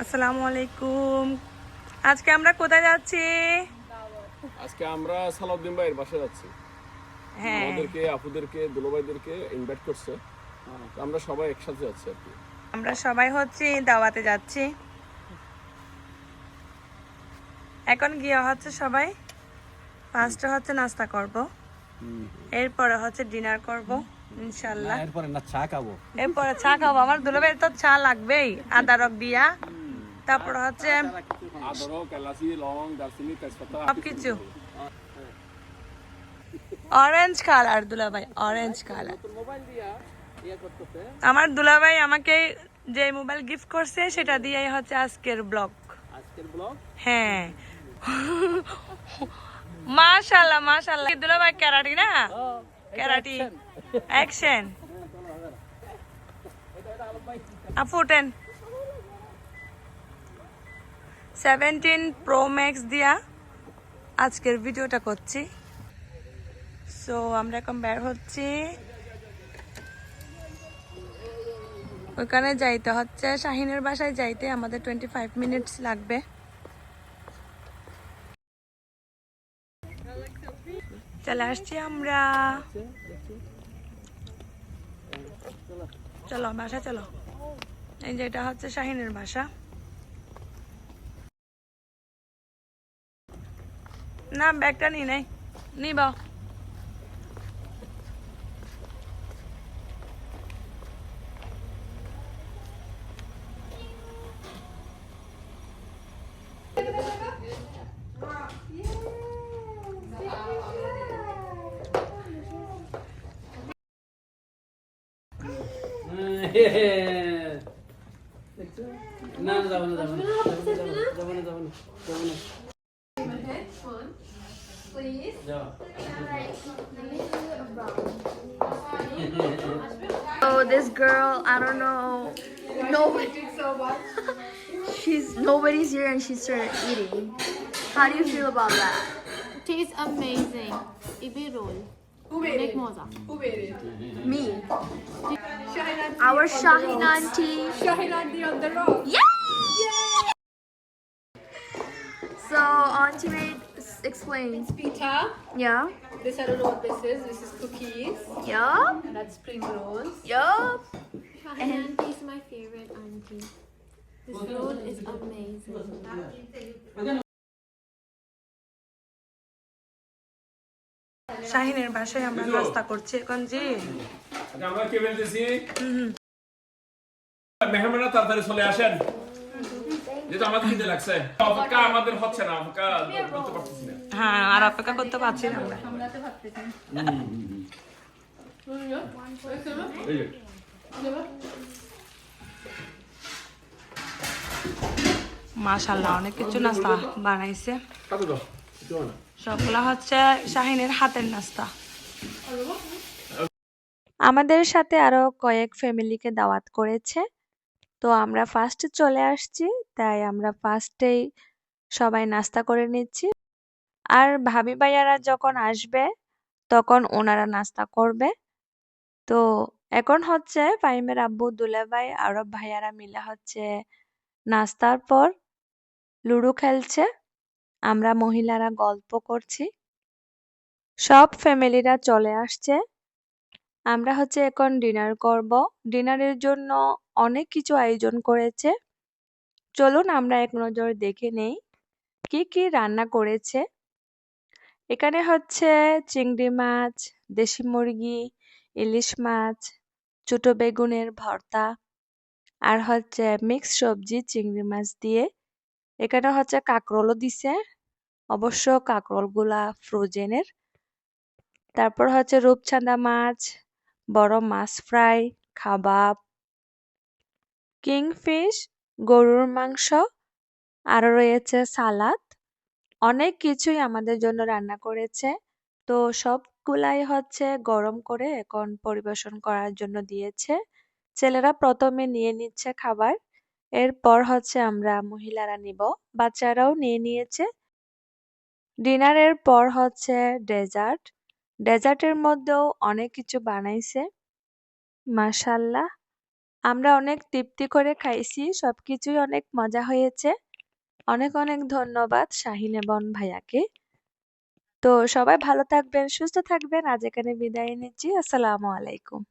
আসসালামু আলাইকুম। আজকে আমরা কোথায় যাচ্ছি? আজকে আমরা সালাউদ্দিন ভাইয়ের বাসায় যাচ্ছি। হ্যাঁ, আমাদেরকে আপুদেরকে দুলোভাইদেরকে ইনভাইট করছে, তো আমরা সবাই একসাথে যাচ্ছি আর কি। আমরা সবাই হচ্ছে দাওয়াতে যাচ্ছি। এখন গিয়ে হচ্ছে সবাই ফার্স্টে হচ্ছে নাস্তা করব, এরপরে হচ্ছে ডিনার করব ইনশাল্লাহ। এরপরে না চা খাবো। এরপরে চা খাবো। আমার দুলাভাইয়ের তো চা লাগবেই, আদা রক দিয়া। তারপর হচ্ছে আদরক, এলাচি, লং, দারচিনি, তেজপাতা সবকিছু অরেঞ্জ কালার। দুলাভাই অরেঞ্জ কালার। আমার দুলাভাই আমাকে যে মোবাইল গিফট করছে সেটা দিয়েই হচ্ছে আজকের ব্লগ। হ্যাঁ, মাশাআল্লাহ মাশাআল্লাহ। দুলাভাই ক্যারাটি না, ক্যারাটি অ্যাকশন। আপু 17 প্রো ম্যাক্স দিয়া আজকের ভিডিওটা করছি। সো আমরা এখন বের হচ্ছি, ওইখানে যাইতে হচ্ছে শাহিনের বাসায় যাইতে আমাদের 25 মিনিটস লাগবে। চলে আসছি আমরা। চলো বাসা চলো। এই যে এটা হচ্ছে শাহিনের বাসা। না ব্যাগটা নি নাই, নিব। না যাবো না যাবো না যাবো না যাবো না যাবো না Please. যাও। Oh, this girl, I don't know. Nobody so much. Nobody's here and she started eating. How do you feel about that? Tastes amazing. Ibe roll. Make moza. Me. Our Shahin auntie. Shahin auntie on the road. Yeah! So auntie made explain. Pita. Yeah. This I don't know what this is. This is cookies. Yup. And that's spring rolls. Yup. Shahin auntie is my favorite auntie. This roll is amazing. শাহিনের বাসায় আমরা নাস্তা করছি এখন জি। আচ্ছা, আমরা কে বলতেছি? মেহমানরা তাড়াতাড়ি চলে আসেন, যেহেতু আমাদের খিদে লাগছে। অপেক্ষা আমাদের হচ্ছে না, অপেক্ষা করতে পারতেছি না। হ্যাঁ, আর অপেক্ষা করতে পারছি না আমরা। এই যে, মাশাআল্লাহ অনেক কিছু নাস্তা বানাইছে। কাটো দাও, দাও না। সবগুলা হচ্ছে শাহিনের হাতের নাস্তা। আমাদের সাথে আরো কয়েক ফ্যামিলিকে দাওয়াত করেছে, তো আমরা ফার্স্টে চলে আসছি, তাই আমরা ফার্স্টেই সবাই নাস্তা করে নিচ্ছি। আর ভাবি ভাইয়ারা যখন আসবে তখন ওনারা নাস্তা করবে। তো এখন হচ্ছে ফাহিমের আব্বু, দুলাভাই, আরব ভাইয়ারা মিলে হচ্ছে নাস্তার পর লুডো খেলছে, আমরা মহিলারা গল্প করছি। সব ফ্যামিলিরা চলে আসছে। আমরা হচ্ছে এখন ডিনার করব। ডিনারের জন্য অনেক কিছু আয়োজন করেছে। চলুন আমরা এক নজর দেখে নেই কি কি রান্না করেছে। এখানে হচ্ছে চিংড়ি মাছ, দেশি মুরগি, ইলিশ মাছ, ছোট বেগুনের ভর্তা, আর হচ্ছে মিক্স সবজি চিংড়ি মাছ দিয়ে। এখানে হচ্ছে কাঁকরোলও দিছে, অবশ্য কাঁকরোলগুলা ফ্রোজেনের। তারপর হচ্ছে রূপচাঁদা মাছ, বড় মাছ ফ্রাই, কাবাব, কিংফিশ, গরুর মাংস, আরো রয়েছে সালাদ। অনেক কিছুই আমাদের জন্য রান্না করেছে। তো সবগুলাই হচ্ছে গরম করে এখন পরিবেশন করার জন্য দিয়েছে। ছেলেরা প্রথমে নিয়ে নিচ্ছে খাবার, এরপর হচ্ছে আমরা মহিলারা নিব, বাচ্চারাও নিয়ে নিয়েছে। ডিনারের পর হচ্ছে ডেজার্ট। ডেজার্টের মধ্যেও অনেক কিছু বানাইছে মাশাআল্লাহ। আমরা অনেক তৃপ্তি করে খাইছি, সবকিছুই অনেক মজা হয়েছে। অনেক অনেক ধন্যবাদ শাহিন এবং ভাইয়াকে। তো সবাই ভালো থাকবেন, সুস্থ থাকবেন। আজ এখানে বিদায় নিচ্ছি। আসসালামু আলাইকুম।